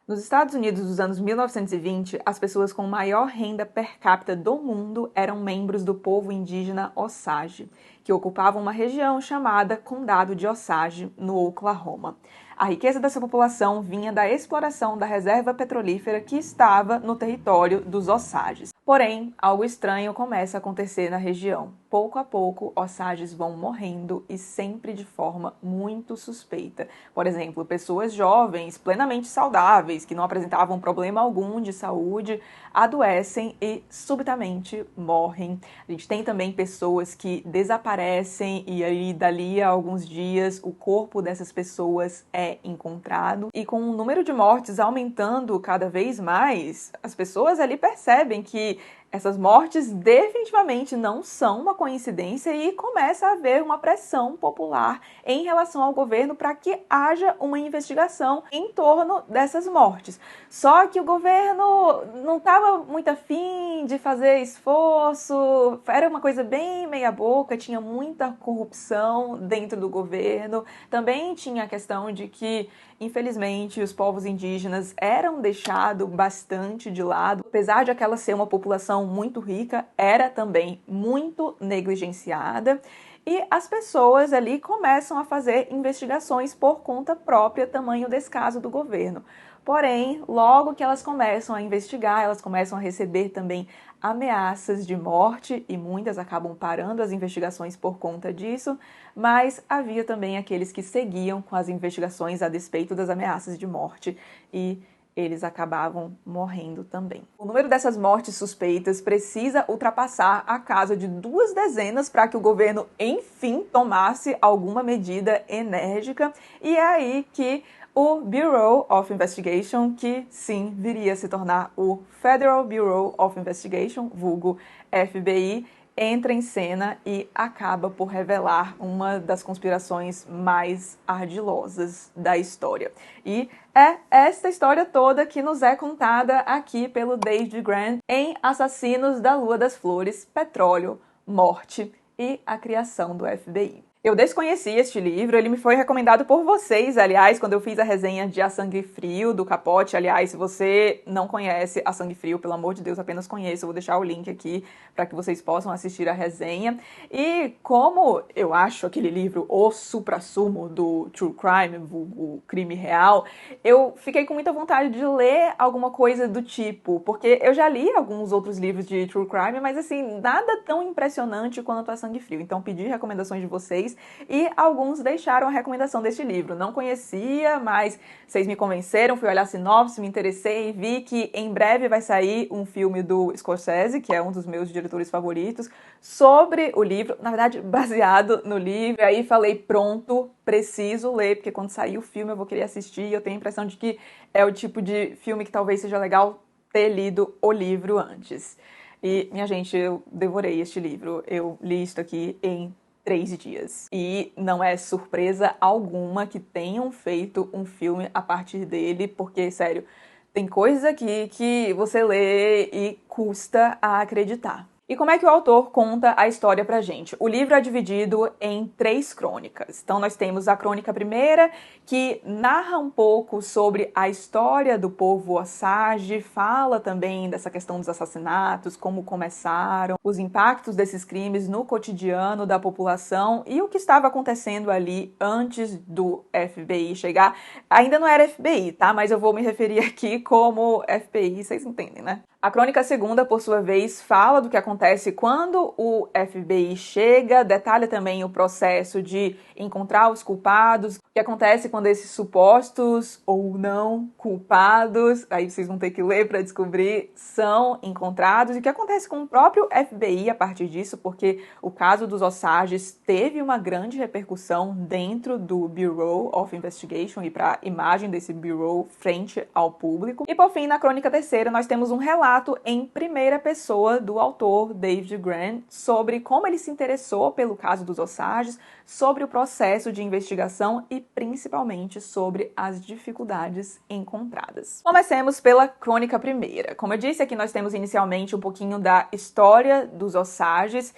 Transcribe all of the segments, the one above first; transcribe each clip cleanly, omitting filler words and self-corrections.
Nos Estados Unidos dos anos 1920, as pessoas com maior renda per capita do mundo eram membros do povo indígena Osage, que ocupavam uma região chamada Condado de Osage, no Oklahoma. A riqueza dessa população vinha da exploração da reserva petrolífera que estava no território dos Osages. Porém, algo estranho começa a acontecer na região. Pouco a pouco, Osages vão morrendo e sempre de forma muito suspeita. Por exemplo, pessoas jovens, plenamente saudáveis, que não apresentavam problema algum de saúde, adoecem e subitamente morrem. A gente tem também pessoas que desaparecem e aí dali a alguns dias o corpo dessas pessoas é encontrado. E com o número de mortes aumentando cada vez mais, as pessoas ali percebem que essas mortes definitivamente não são uma coincidência e começa a haver uma pressão popular em relação ao governo para que haja uma investigação em torno dessas mortes. Só que o governo não estava muito afim de fazer esforço, era uma coisa bem meia boca, tinha muita corrupção dentro do governo. Também tinha a questão de que, infelizmente, os povos indígenas eram deixados bastante de lado. Apesar de aquela ser uma população muito rica, era também muito negligenciada. E as pessoas ali começam a fazer investigações por conta própria, tamanho descaso do governo. Porém, logo que elas começam a investigar, elas começam a receber também ameaças de morte e muitas acabam parando as investigações por conta disso, mas havia também aqueles que seguiam com as investigações a despeito das ameaças de morte e eles acabavam morrendo também. O número dessas mortes suspeitas precisa ultrapassar a casa de 2 dezenas para que o governo, enfim, tomasse alguma medida enérgica, e é aí que o Bureau of Investigation, que sim, viria a se tornar o Federal Bureau of Investigation, vulgo FBI, entra em cena e acaba por revelar uma das conspirações mais ardilosas da história. E é esta história toda que nos é contada aqui pelo David Grann em Assassinos da Lua das Flores, Petróleo, Morte e a Criação do FBI. Eu desconheci este livro, ele me foi recomendado por vocês, aliás, quando eu fiz a resenha de A Sangue Frio, do Capote. Aliás, se você não conhece A Sangue Frio, pelo amor de Deus, apenas conheça. Eu vou deixar o link aqui para que vocês possam assistir a resenha. E como eu acho aquele livro o suprassumo do True Crime, o crime real, eu fiquei com muita vontade de ler alguma coisa do tipo, porque eu já li alguns outros livros de True Crime, mas assim, nada tão impressionante quanto A Sangue Frio. Então, pedi recomendações de vocês e alguns deixaram a recomendação deste livro. Não conhecia, mas vocês me convenceram, fui olhar a sinopse, me interessei e vi que em breve vai sair um filme do Scorsese, que é um dos meus diretores favoritos, sobre o livro, na verdade, baseado no livro. E aí falei, pronto, preciso ler, porque quando sair o filme eu vou querer assistir e eu tenho a impressão de que é o tipo de filme que talvez seja legal ter lido o livro antes. E, minha gente, eu devorei este livro. Eu li isto aqui em 3 dias. E não é surpresa alguma que tenham feito um filme a partir dele, porque, sério, tem coisas aqui que você lê e custa a acreditar. E como é que o autor conta a história pra gente? O livro é dividido em 3 crônicas. Então nós temos a crônica primeira, que narra um pouco sobre a história do povo Osage, fala também dessa questão dos assassinatos, como começaram, os impactos desses crimes no cotidiano da população e o que estava acontecendo ali antes do FBI chegar. Ainda não era FBI, tá? Mas eu vou me referir aqui como FBI, vocês entendem, né? A crônica segunda, por sua vez, fala do que acontece quando o FBI chega, detalha também o processo de encontrar os culpados, o que acontece quando esses supostos ou não culpados, aí vocês vão ter que ler para descobrir, são encontrados, e o que acontece com o próprio FBI a partir disso, porque o caso dos Osages teve uma grande repercussão dentro do Bureau of Investigation e para a imagem desse Bureau frente ao público. E por fim, na crônica terceira, nós temos um relato em primeira pessoa do autor David Grann sobre como ele se interessou pelo caso dos Osages, sobre o processo de investigação e principalmente sobre as dificuldades encontradas. Comecemos pela crônica primeira. Como eu disse, aqui nós temos inicialmente um pouquinho da história dos Osages.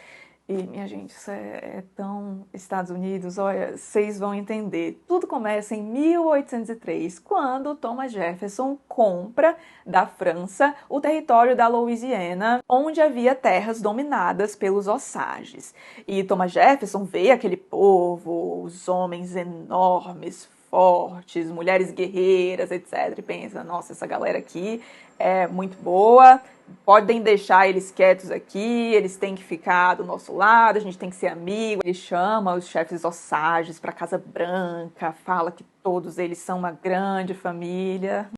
E, minha gente, isso é tão Estados Unidos, olha, vocês vão entender. Tudo começa em 1803, quando Thomas Jefferson compra da França o território da Louisiana, onde havia terras dominadas pelos Osages. E Thomas Jefferson vê aquele povo, os homens enormes, fortes, mulheres guerreiras, etc. E pensa, nossa, essa galera aqui é muito boa, podem deixar eles quietos aqui, eles têm que ficar do nosso lado, a gente tem que ser amigo. Ele chama os chefes Osages para a Casa Branca, fala que todos eles são uma grande família.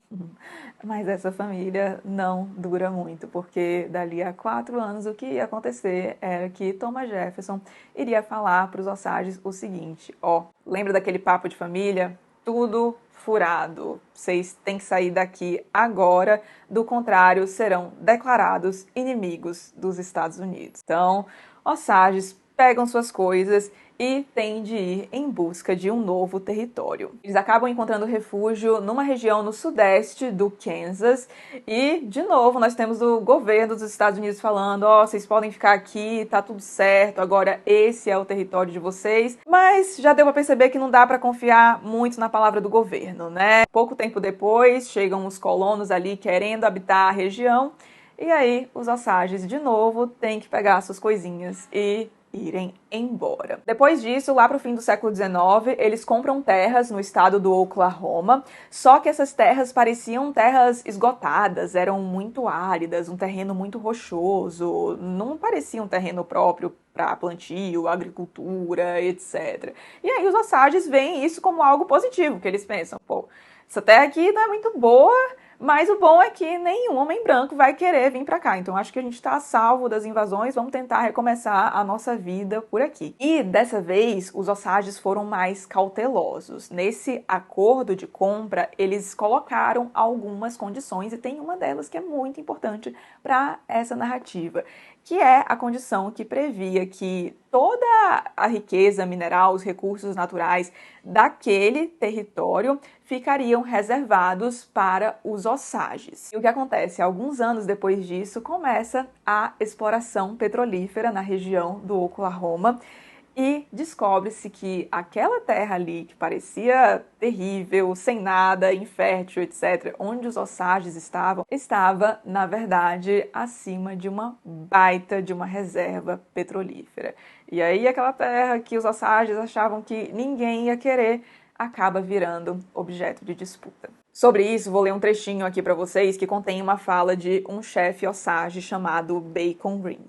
Mas essa família não dura muito, porque dali a 4 anos o que ia acontecer era que Thomas Jefferson iria falar para os Osages o seguinte: ó, lembra daquele papo de família? Tudo furado. Vocês têm que sair daqui agora, do contrário, serão declarados inimigos dos Estados Unidos. Então, Osages pegam suas coisas e têm de ir em busca de um novo território. Eles acabam encontrando refúgio numa região no sudeste do Kansas e, de novo, nós temos o governo dos Estados Unidos falando: ó, vocês podem ficar aqui, tá tudo certo, agora esse é o território de vocês. Mas já deu pra perceber que não dá pra confiar muito na palavra do governo, né? Pouco tempo depois, chegam os colonos ali querendo habitar a região e aí os Osages, de novo, têm que pegar suas coisinhas e irem embora. Depois disso, lá para o fim do século XIX, eles compram terras no estado do Oklahoma, só que essas terras pareciam terras esgotadas, eram muito áridas, um terreno muito rochoso, não parecia um terreno próprio para plantio, agricultura, etc. E aí os Osages veem isso como algo positivo, que eles pensam, pô, essa terra aqui não é muito boa, mas o bom é que nenhum homem branco vai querer vir para cá. Então acho que a gente está a salvo das invasões, vamos tentar recomeçar a nossa vida por aqui. E dessa vez os Osages foram mais cautelosos. Nesse acordo de compra, eles colocaram algumas condições e tem uma delas que é muito importante para essa narrativa, que é a condição que previa que toda a riqueza mineral, os recursos naturais daquele território ficariam reservados para os Osages. E o que acontece? Alguns anos depois disso, começa a exploração petrolífera na região do Oklahoma e descobre-se que aquela terra ali, que parecia terrível, sem nada, infértil, etc., onde os Osages estavam, estava, na verdade, acima de uma baita de uma reserva petrolífera. E aí aquela terra que os Osages achavam que ninguém ia querer, acaba virando objeto de disputa. Sobre isso, vou ler um trechinho aqui para vocês que contém uma fala de um chefe Osage chamado Bacon Green.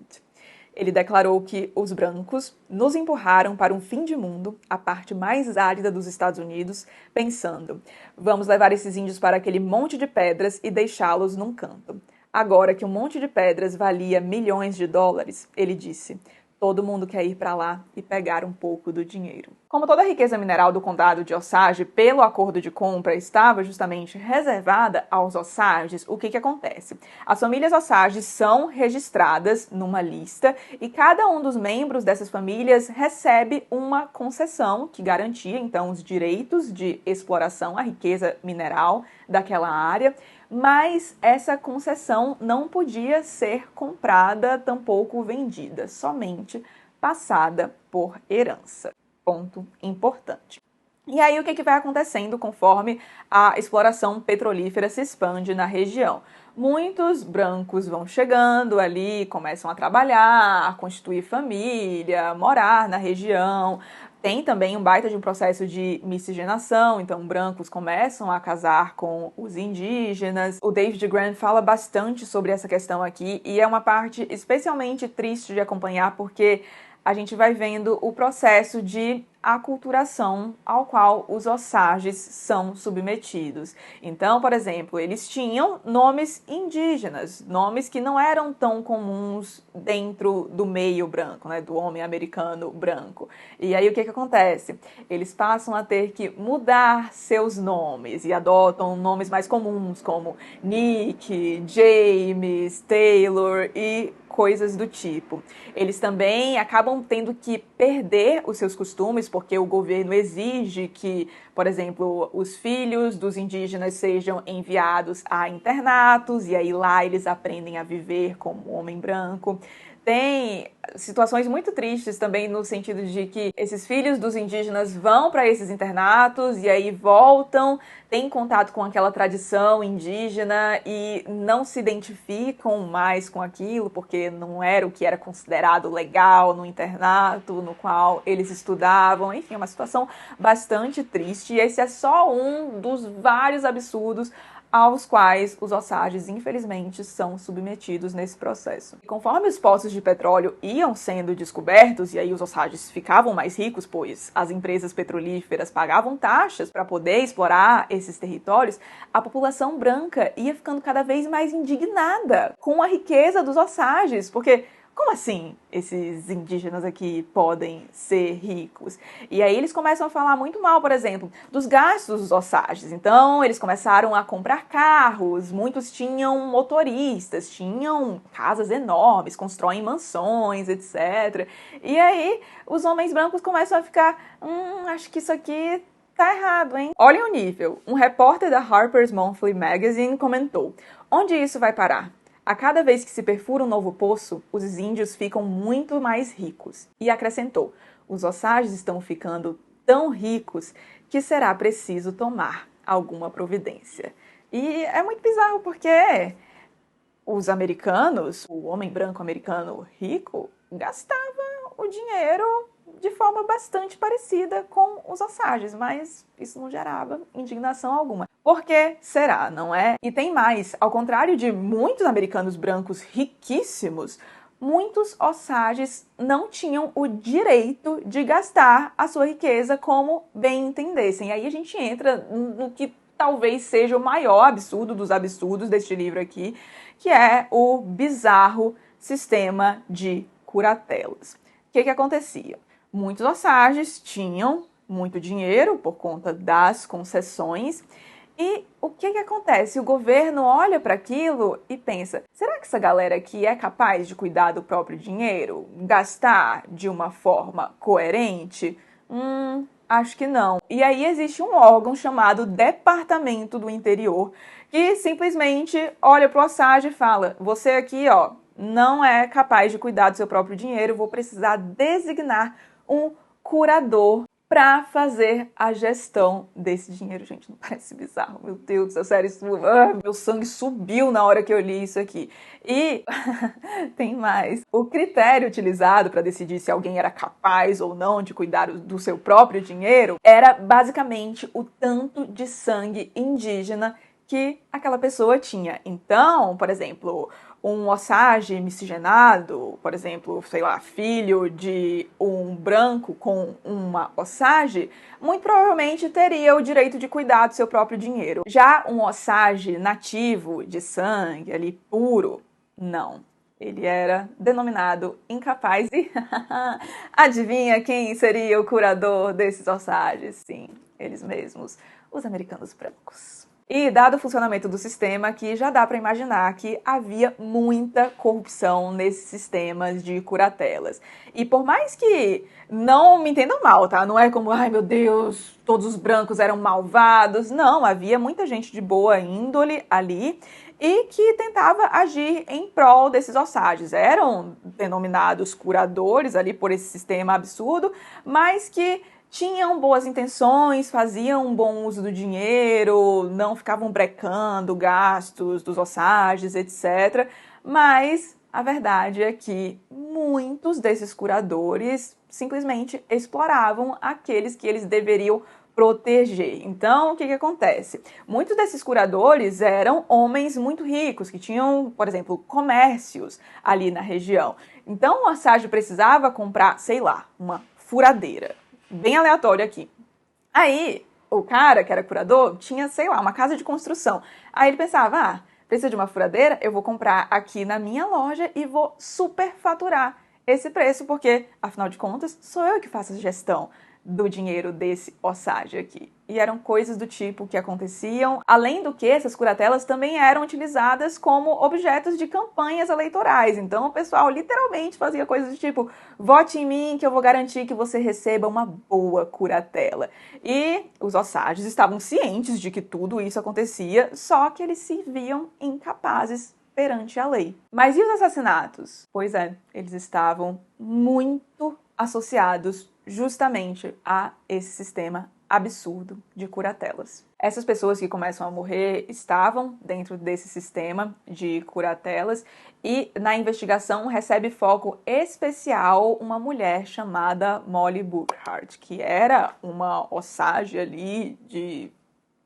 Ele declarou que os brancos nos empurraram para um fim de mundo, a parte mais árida dos Estados Unidos, pensando: vamos levar esses índios para aquele monte de pedras e deixá-los num canto. Agora que um monte de pedras valia milhões de dólares, ele disse: todo mundo quer ir para lá e pegar um pouco do dinheiro. Como toda a riqueza mineral do condado de Osage, pelo acordo de compra, estava justamente reservada aos Osages, o que acontece? As famílias Osages são registradas numa lista e cada um dos membros dessas famílias recebe uma concessão que garantia, então, os direitos de exploração à riqueza mineral daquela área, mas essa concessão não podia ser comprada, tampouco vendida, somente passada por herança. Ponto importante. E aí o que vai acontecendo conforme a exploração petrolífera se expande na região? Muitos brancos vão chegando ali, começam a trabalhar, a constituir família, morar na região. Tem também um baita de um processo de miscigenação, então brancos começam a casar com os indígenas. O David Grann fala bastante sobre essa questão aqui e é uma parte especialmente triste de acompanhar porque a gente vai vendo o processo de aculturação ao qual os Osages são submetidos. Então, por exemplo, eles tinham nomes indígenas, nomes que não eram tão comuns dentro do meio branco, né, do homem americano branco. E aí o que acontece? Eles passam a ter que mudar seus nomes e adotam nomes mais comuns como Nick, James, Taylor e coisas do tipo. Eles também acabam tendo que perder os seus costumes, porque o governo exige que, por exemplo, os filhos dos indígenas sejam enviados a internatos, e aí lá eles aprendem a viver como homem branco. Tem situações muito tristes também no sentido de que esses filhos dos indígenas vão para esses internatos e aí voltam, têm contato com aquela tradição indígena e não se identificam mais com aquilo porque não era o que era considerado legal no internato no qual eles estudavam. Enfim, é uma situação bastante triste e esse é só um dos vários absurdos aos quais os Osages, infelizmente, são submetidos nesse processo. E conforme os poços de petróleo iam sendo descobertos, e aí os Osages ficavam mais ricos, pois as empresas petrolíferas pagavam taxas para poder explorar esses territórios, a população branca ia ficando cada vez mais indignada com a riqueza dos Osages, porque como assim esses indígenas aqui podem ser ricos? E aí eles começam a falar muito mal, por exemplo, dos gastos dos Osages. Então eles começaram a comprar carros, muitos tinham motoristas, tinham casas enormes, constroem mansões, etc. E aí os homens brancos começam a ficar, acho que isso aqui tá errado, hein? Olhem o nível. Um repórter da Harper's Monthly Magazine comentou: onde isso vai parar? A cada vez que se perfura um novo poço, os índios ficam muito mais ricos. E acrescentou: os Osages estão ficando tão ricos que será preciso tomar alguma providência. E é muito bizarro porque os americanos, o homem branco americano rico, gastava o dinheiro de forma bastante parecida com os Osages, mas isso não gerava indignação alguma. Por que será, não é? E tem mais, ao contrário de muitos americanos brancos riquíssimos, muitos Osages não tinham o direito de gastar a sua riqueza como bem entendessem. E aí a gente entra no que talvez seja o maior absurdo dos absurdos deste livro aqui, que é o bizarro sistema de curatelas. O que acontecia? Muitos Osages tinham muito dinheiro por conta das concessões. E o que acontece? O governo olha para aquilo e pensa: será que essa galera aqui é capaz de cuidar do próprio dinheiro? Gastar de uma forma coerente? Acho que não. E aí existe um órgão chamado Departamento do Interior que simplesmente olha para o Osage e fala: você aqui, ó, não é capaz de cuidar do seu próprio dinheiro, vou precisar designar um curador para fazer a gestão desse dinheiro. Gente, não parece bizarro? Meu Deus do céu, sério, meu sangue subiu na hora que eu li isso aqui. E tem mais. O critério utilizado para decidir se alguém era capaz ou não de cuidar do seu próprio dinheiro era basicamente o tanto de sangue indígena que aquela pessoa tinha. Então, por exemplo, um Osage miscigenado, por exemplo, sei lá, filho de um branco com uma Osage, muito provavelmente teria o direito de cuidar do seu próprio dinheiro. Já um Osage nativo, de sangue, ali puro, não. Ele era denominado incapaz e adivinha quem seria o curador desses Osages? Sim, eles mesmos, os americanos brancos. E, dado o funcionamento do sistema, aqui já dá para imaginar que havia muita corrupção nesses sistemas de curatelas. E por mais que não me entendam mal, tá? Não é como, ai meu Deus, todos os brancos eram malvados. Não, havia muita gente de boa índole ali e que tentava agir em prol desses Osages. Eram denominados curadores ali por esse sistema absurdo, mas que tinham boas intenções, faziam um bom uso do dinheiro, não ficavam brecando gastos dos Osages, etc. Mas a verdade é que muitos desses curadores simplesmente exploravam aqueles que eles deveriam proteger. Então, o que acontece? Muitos desses curadores eram homens muito ricos, que tinham, por exemplo, comércios ali na região. Então, o Osage precisava comprar, sei lá, uma furadeira. Bem aleatório aqui. Aí, o cara que era curador tinha, sei lá, uma casa de construção. Aí ele pensava, precisa de uma furadeira? Eu vou comprar aqui na minha loja e vou superfaturar esse preço, porque, afinal de contas, sou eu que faço a gestão do dinheiro desse Osage aqui. E eram coisas do tipo que aconteciam. Além do que, essas curatelas também eram utilizadas como objetos de campanhas eleitorais. Então, o pessoal literalmente fazia coisas do tipo: vote em mim que eu vou garantir que você receba uma boa curatela. E os Osages estavam cientes de que tudo isso acontecia, só que eles se viam incapazes perante a lei. Mas e os assassinatos? Pois é, eles estavam muito associados justamente a esse sistema absurdo de curatelas. Essas pessoas que começam a morrer estavam dentro desse sistema de curatelas e na investigação recebe foco especial uma mulher chamada Molly Burkhart, que era uma Osage ali de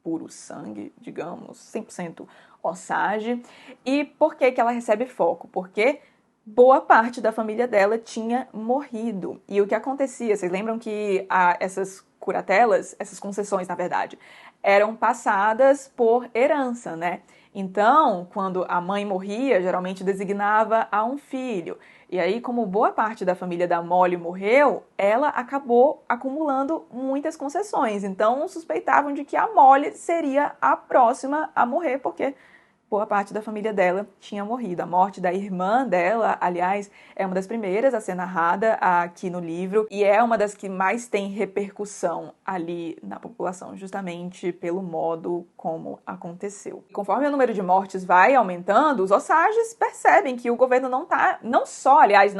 puro sangue, digamos, 100% Osage. E por que ela recebe foco? Porque boa parte da família dela tinha morrido. E o que acontecia, vocês lembram que essas curatelas, essas concessões, na verdade, eram passadas por herança, né? Então, quando a mãe morria, geralmente designava a um filho. E aí, como boa parte da família da Molly morreu, ela acabou acumulando muitas concessões. Então, suspeitavam de que a Molly seria a próxima a morrer, porque boa parte da família dela tinha morrido. A morte da irmã dela, aliás, é uma das primeiras a ser narrada aqui no livro e é uma das que mais tem repercussão ali na população, justamente pelo modo como aconteceu. Conforme o número de mortes vai aumentando, os Osages percebem que o governo não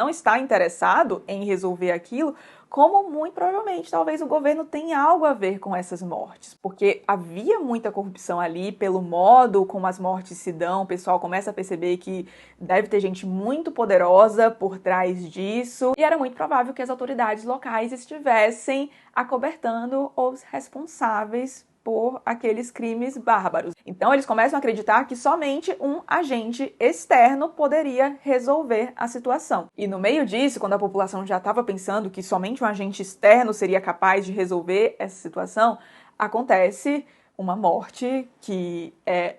está interessado em resolver aquilo, como muito provavelmente talvez o governo tenha algo a ver com essas mortes, porque havia muita corrupção ali pelo modo como as mortes se dão, o pessoal começa a perceber que deve ter gente muito poderosa por trás disso, e era muito provável que as autoridades locais estivessem acobertando os responsáveis por aqueles crimes bárbaros. Então eles começam a acreditar que somente um agente externo poderia resolver a situação. E no meio disso, quando a população já estava pensando que somente um agente externo seria capaz de resolver essa situação, acontece uma morte que é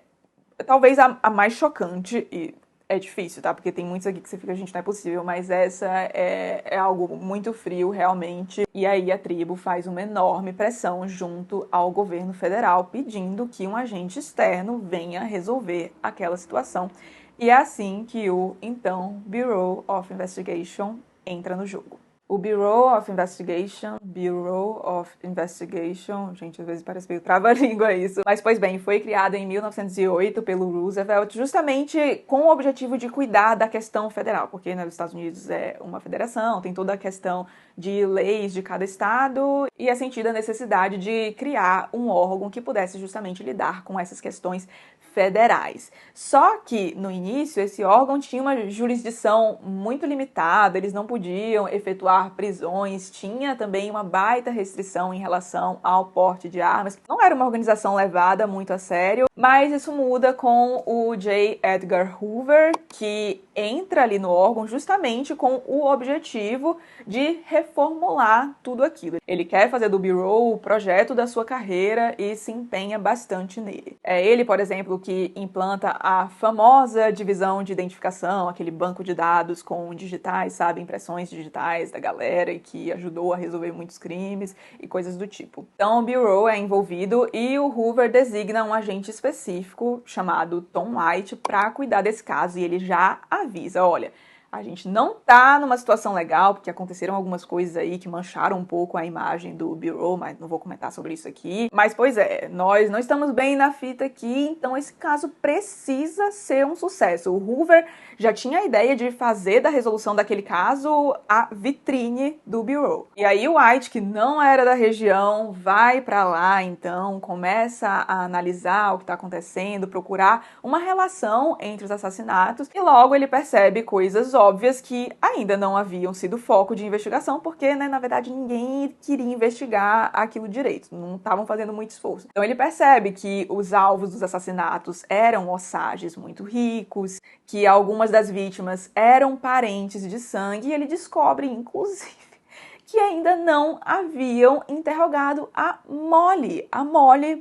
talvez a mais chocante e é difícil, tá? Porque tem muitos aqui que você fica, gente, não é possível, mas essa é algo muito frio, realmente. E aí a tribo faz uma enorme pressão junto ao governo federal, pedindo que um agente externo venha resolver aquela situação. E é assim que o, então, Bureau of Investigation entra no jogo. O Bureau of Investigation, gente, às vezes parece meio trava-língua isso, mas pois bem, foi criado em 1908 pelo Roosevelt, justamente com o objetivo de cuidar da questão federal, porque nos Estados Unidos é uma federação, tem toda a questão de leis de cada estado, e é sentida a necessidade de criar um órgão que pudesse justamente lidar com essas questões federais. Só que, no início, esse órgão tinha uma jurisdição muito limitada, eles não podiam efetuar prisões, tinha também uma baita restrição em relação ao porte de armas. Não era uma organização levada muito a sério, mas isso muda com o J. Edgar Hoover, que entra ali no órgão justamente com o objetivo de reformular tudo aquilo. Ele quer fazer do Bureau o projeto da sua carreira e se empenha bastante nele. É ele, por exemplo, que implanta a famosa divisão de identificação, aquele banco de dados com digitais, sabe, impressões digitais da galera e que ajudou a resolver muitos crimes e coisas do tipo. Então o Bureau é envolvido e o Hoover designa um agente específico chamado Tom White para cuidar desse caso e ele já avisa, olha, a gente não tá numa situação legal, porque aconteceram algumas coisas aí que mancharam um pouco a imagem do Bureau, mas não vou comentar sobre isso aqui. Mas, pois é, nós não estamos bem na fita aqui, então esse caso precisa ser um sucesso. O Hoover já tinha a ideia de fazer da resolução daquele caso a vitrine do Bureau. E aí o White, que não era da região, vai pra lá, então, começa a analisar o que tá acontecendo, procurar uma relação entre os assassinatos, e logo ele percebe coisas óbvias que ainda não haviam sido foco de investigação, porque, né, na verdade, ninguém queria investigar aquilo direito, não estavam fazendo muito esforço. Então ele percebe que os alvos dos assassinatos eram Osages muito ricos, que algumas das vítimas eram parentes de sangue, e ele descobre, inclusive, que ainda não haviam interrogado a Molly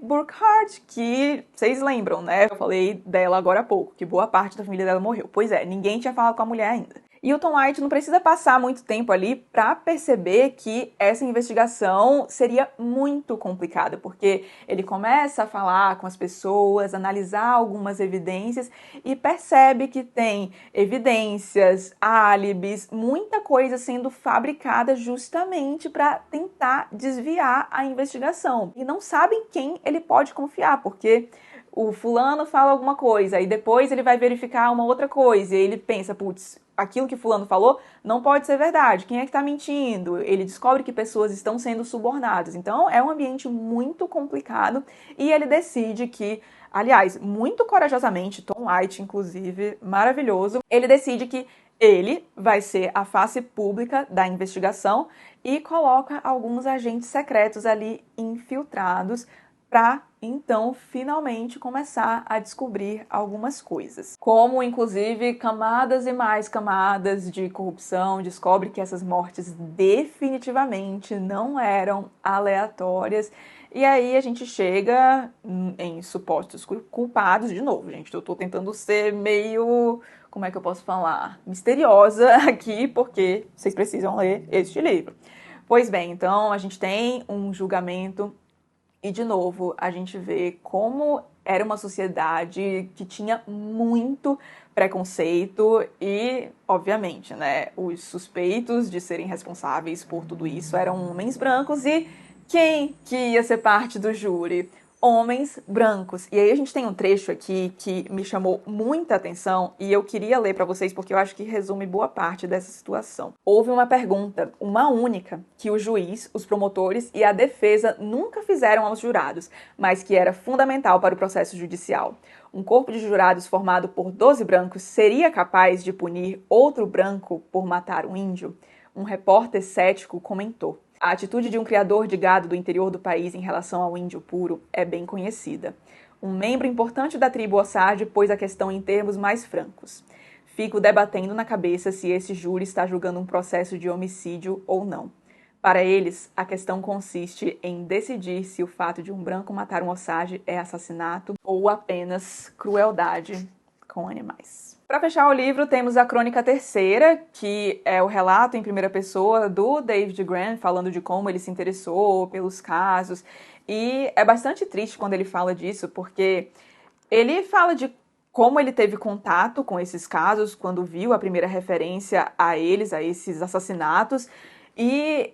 Burkhart, que vocês lembram, né? Eu falei dela agora há pouco, que boa parte da família dela morreu. Pois é, ninguém tinha falado com a mulher ainda. E o Tom White não precisa passar muito tempo ali para perceber que essa investigação seria muito complicada, porque ele começa a falar com as pessoas, analisar algumas evidências e percebe que tem evidências, álibis, muita coisa sendo fabricada justamente para tentar desviar a investigação. E não sabem quem ele pode confiar, porque o fulano fala alguma coisa, e depois ele vai verificar uma outra coisa, e ele pensa, putz, aquilo que fulano falou não pode ser verdade, quem é que está mentindo? Ele descobre que pessoas estão sendo subornadas. Então é um ambiente muito complicado e ele decide que, aliás, muito corajosamente, Tom White, inclusive, maravilhoso, ele decide que ele vai ser a face pública da investigação e coloca alguns agentes secretos ali infiltrados para então finalmente começar a descobrir algumas coisas. Como, inclusive, camadas e mais camadas de corrupção, descobre que essas mortes definitivamente não eram aleatórias. E aí a gente chega em supostos culpados, de novo, gente, eu tô tentando ser meio, como é que eu posso falar, misteriosa aqui, porque vocês precisam ler este livro. Pois bem, então a gente tem um julgamento e, de novo, a gente vê como era uma sociedade que tinha muito preconceito e, obviamente, né, os suspeitos de serem responsáveis por tudo isso eram homens brancos e quem que ia ser parte do júri? Homens brancos. E aí a gente tem um trecho aqui que me chamou muita atenção e eu queria ler para vocês porque eu acho que resume boa parte dessa situação. Houve uma pergunta, uma única, que o juiz, os promotores e a defesa nunca fizeram aos jurados, mas que era fundamental para o processo judicial. Um corpo de jurados formado por 12 brancos seria capaz de punir outro branco por matar um índio? Um repórter cético comentou. A atitude de um criador de gado do interior do país em relação ao índio puro é bem conhecida. Um membro importante da tribo Osage pôs a questão em termos mais francos. Fico debatendo na cabeça se esse júri está julgando um processo de homicídio ou não. Para eles, a questão consiste em decidir se o fato de um branco matar um Osage é assassinato ou apenas crueldade com animais. Para fechar o livro, temos a Crônica Terceira, que é o relato em primeira pessoa do David Grann, falando de como ele se interessou pelos casos. E é bastante triste quando ele fala disso, porque ele fala de como ele teve contato com esses casos, quando viu a primeira referência a eles, a esses assassinatos, e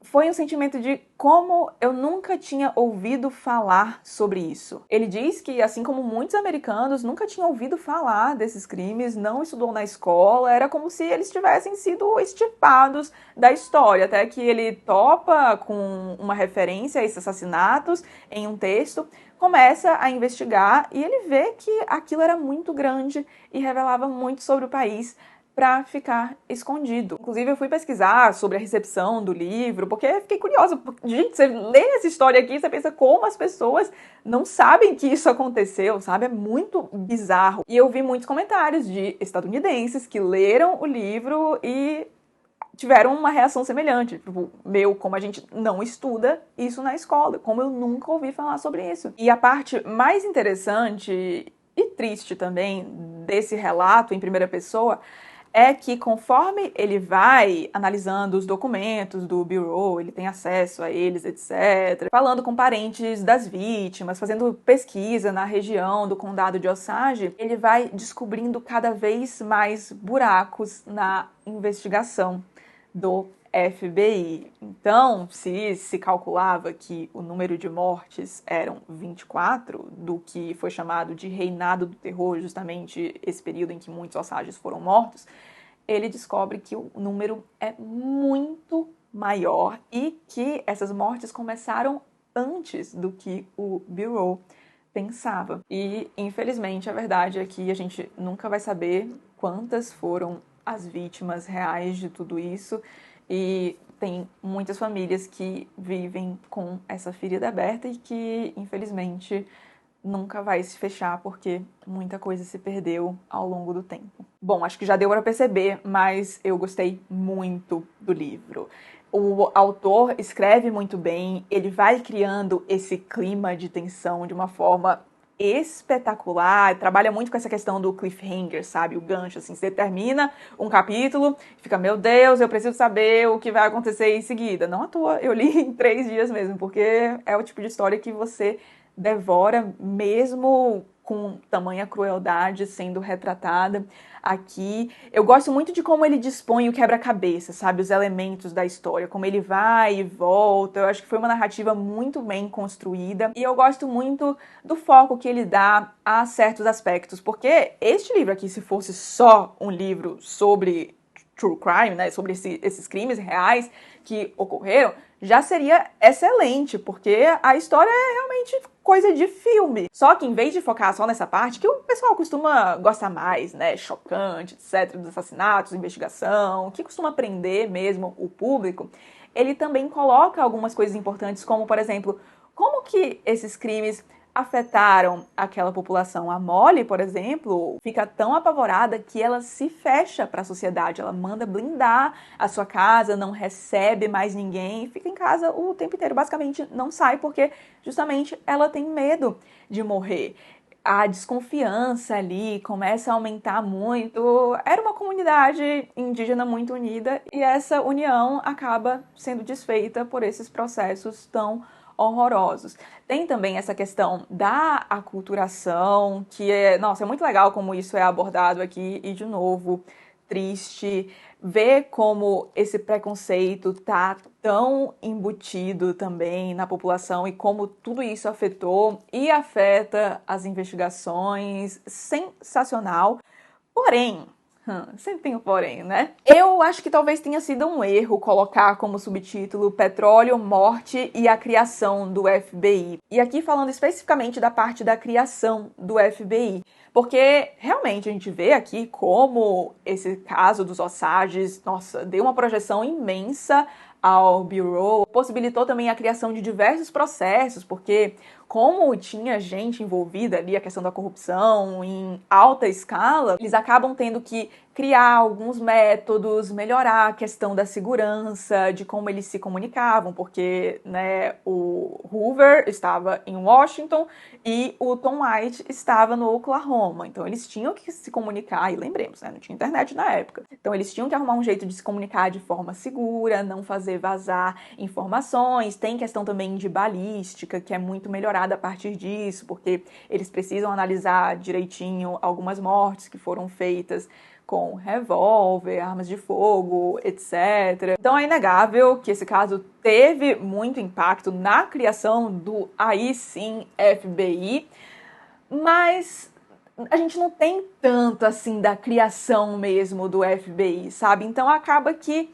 foi um sentimento de como eu nunca tinha ouvido falar sobre isso. Ele diz que, assim como muitos americanos, nunca tinham ouvido falar desses crimes, não estudou na escola, era como se eles tivessem sido extirpados da história, até que ele topa com uma referência a esses assassinatos em um texto, começa a investigar e ele vê que aquilo era muito grande e revelava muito sobre o país para ficar escondido. Inclusive, eu fui pesquisar sobre a recepção do livro, porque eu fiquei curiosa. Gente, você lê essa história aqui, você pensa como as pessoas não sabem que isso aconteceu, sabe? É muito bizarro. E eu vi muitos comentários de estadunidenses que leram o livro e tiveram uma reação semelhante. Tipo, como a gente não estuda isso na escola, como eu nunca ouvi falar sobre isso. E a parte mais interessante e triste também desse relato em primeira pessoa é que conforme ele vai analisando os documentos do Bureau, ele tem acesso a eles, etc., falando com parentes das vítimas, fazendo pesquisa na região do condado de Osage, ele vai descobrindo cada vez mais buracos na investigação do FBI. Então, se calculava que o número de mortes eram 24, do que foi chamado de Reinado do Terror, justamente esse período em que muitos Osages foram mortos, ele descobre que o número é muito maior e que essas mortes começaram antes do que o Bureau pensava. E, infelizmente, a verdade é que a gente nunca vai saber quantas foram as vítimas reais de tudo isso. E tem muitas famílias que vivem com essa ferida aberta e que, infelizmente, nunca vai se fechar porque muita coisa se perdeu ao longo do tempo. Bom, acho que já deu para perceber, mas eu gostei muito do livro. O autor escreve muito bem, ele vai criando esse clima de tensão de uma forma espetacular, trabalha muito com essa questão do cliffhanger, sabe? O gancho, assim, você termina um capítulo, fica, meu Deus, eu preciso saber o que vai acontecer em seguida. Não à toa, eu li em 3 dias mesmo, porque é o tipo de história que você devora mesmo com tamanha crueldade sendo retratada aqui. Eu gosto muito de como ele dispõe o quebra-cabeça, sabe? Os elementos da história, como ele vai e volta. Eu acho que foi uma narrativa muito bem construída. E eu gosto muito do foco que ele dá a certos aspectos, porque este livro aqui, se fosse só um livro sobre true crime, né, sobre esses crimes reais que ocorreram, já seria excelente, porque a história é realmente coisa de filme. Só que em vez de focar só nessa parte, que o pessoal costuma gostar mais, né, chocante, etc, dos assassinatos, investigação, que costuma prender mesmo o público, ele também coloca algumas coisas importantes, como, por exemplo, como que esses crimes afetaram aquela população. A Molly, por exemplo, fica tão apavorada que ela se fecha para a sociedade, ela manda blindar a sua casa, não recebe mais ninguém, fica em casa o tempo inteiro, basicamente não sai porque justamente ela tem medo de morrer. A desconfiança ali começa a aumentar muito. Era uma comunidade indígena muito unida e essa união acaba sendo desfeita por esses processos tão horrorosos. Tem também essa questão da aculturação, que nossa, é muito legal como isso é abordado aqui, e de novo, triste ver como esse preconceito tá tão embutido também na população e como tudo isso afetou e afeta as investigações. Sensacional. Porém, sempre tem um porém, né? Eu acho que talvez tenha sido um erro colocar como subtítulo Petróleo, Morte e a Criação do FBI. E aqui falando especificamente da parte da criação do FBI. Porque realmente a gente vê aqui como esse caso dos Osages, nossa, deu uma projeção imensa ao Bureau, possibilitou também a criação de diversos processos, porque como tinha gente envolvida ali, a questão da corrupção em alta escala, eles acabam tendo que criar alguns métodos, melhorar a questão da segurança, de como eles se comunicavam, porque né, o Hoover estava em Washington e o Tom White estava no Oklahoma, então eles tinham que se comunicar, e lembremos, né, não tinha internet na época, então eles tinham que arrumar um jeito de se comunicar de forma segura, não fazer vazar informações. Tem questão também de balística, que é muito melhorada a partir disso, porque eles precisam analisar direitinho algumas mortes que foram feitas com revólver, armas de fogo, etc. Então é inegável que esse caso teve muito impacto na criação do aí sim FBI, mas a gente não tem tanto assim da criação mesmo do FBI, sabe? Então acaba que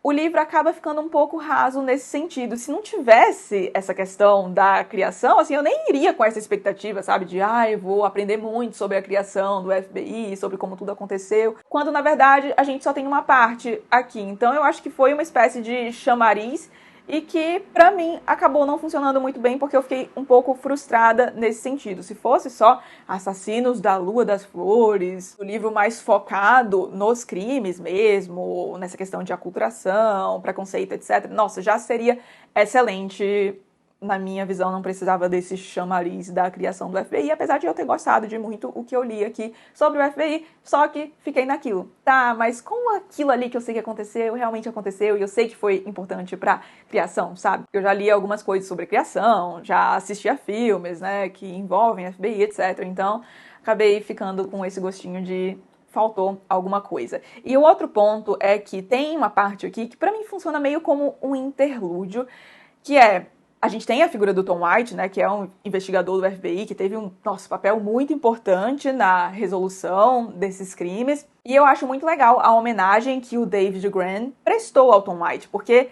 o livro acaba ficando um pouco raso nesse sentido. Se não tivesse essa questão da criação, assim, eu nem iria com essa expectativa, sabe? De, eu vou aprender muito sobre a criação do FBI, sobre como tudo aconteceu. Quando, na verdade, a gente só tem uma parte aqui. Então, eu acho que foi uma espécie de chamariz e que, pra mim, acabou não funcionando muito bem porque eu fiquei um pouco frustrada nesse sentido. Se fosse só Assassinos da Lua das Flores, o livro mais focado nos crimes mesmo, nessa questão de aculturação, preconceito, etc., nossa, já seria excelente. Na minha visão, não precisava desse chamariz da criação do FBI, apesar de eu ter gostado de muito o que eu li aqui sobre o FBI, só que fiquei naquilo. Tá, mas como aquilo ali que eu sei que aconteceu, realmente aconteceu, e eu sei que foi importante pra criação, sabe? Eu já li algumas coisas sobre criação, já assisti a filmes, né, que envolvem FBI, etc. Então, acabei ficando com esse gostinho de faltou alguma coisa. E o outro ponto é que tem uma parte aqui que pra mim funciona meio como um interlúdio, que é a gente tem a figura do Tom White, né, que é um investigador do FBI, que teve um papel muito importante na resolução desses crimes. E eu acho muito legal a homenagem que o David Grann prestou ao Tom White, porque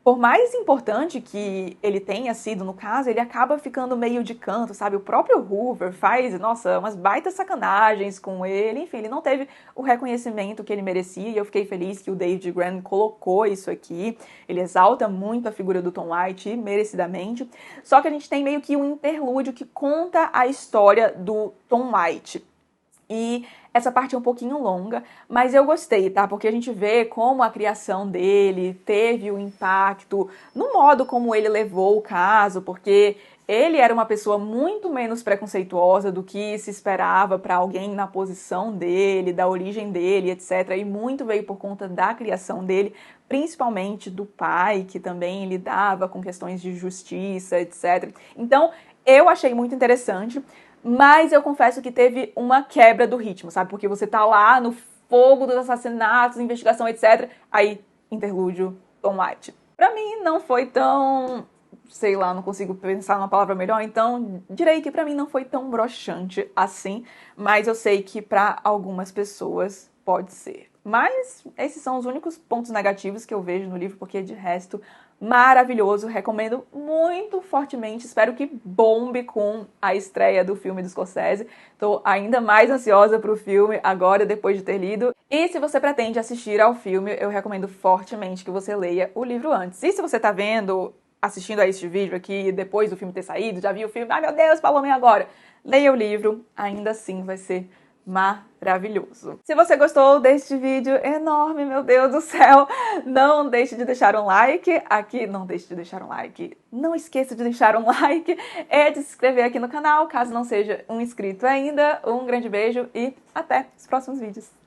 por mais importante que ele tenha sido no caso, ele acaba ficando meio de canto, sabe? O próprio Hoover faz, nossa, umas baitas sacanagens com ele. Enfim, ele não teve o reconhecimento que ele merecia e eu fiquei feliz que o David Grann colocou isso aqui. Ele exalta muito a figura do Tom White, merecidamente. Só que a gente tem meio que um interlúdio que conta a história do Tom White. E essa parte é um pouquinho longa, mas eu gostei, tá? Porque a gente vê como a criação dele teve um impacto no modo como ele levou o caso, porque ele era uma pessoa muito menos preconceituosa do que se esperava para alguém na posição dele, da origem dele, etc. E muito veio por conta da criação dele, principalmente do pai, que também lidava com questões de justiça, etc. Então, eu achei muito interessante. mas eu confesso que teve uma quebra do ritmo, sabe? Porque você tá lá no fogo dos assassinatos, investigação, etc. Aí, interlúdio, Tom White. Pra mim, não foi tão... sei lá, não consigo pensar numa palavra melhor, então direi que pra mim não foi tão broxante assim, mas eu sei que pra algumas pessoas pode ser. Mas esses são os únicos pontos negativos que eu vejo no livro, porque de resto, maravilhoso, recomendo muito fortemente, espero que bombe com a estreia do filme do Scorsese. Tô ainda mais ansiosa pro filme agora, depois de ter lido. E se você pretende assistir ao filme, eu recomendo fortemente que você leia o livro antes. E se você tá assistindo a este vídeo aqui, depois do filme ter saído, já viu o filme, ai meu Deus, falou me agora. Leia o livro, ainda assim vai ser maravilhoso. Se você gostou deste vídeo enorme, meu Deus do céu, não deixe de deixar um like aqui, não deixe de deixar um like, não esqueça de deixar um like e de se inscrever aqui no canal, caso não seja um inscrito ainda. Um grande beijo e até os próximos vídeos.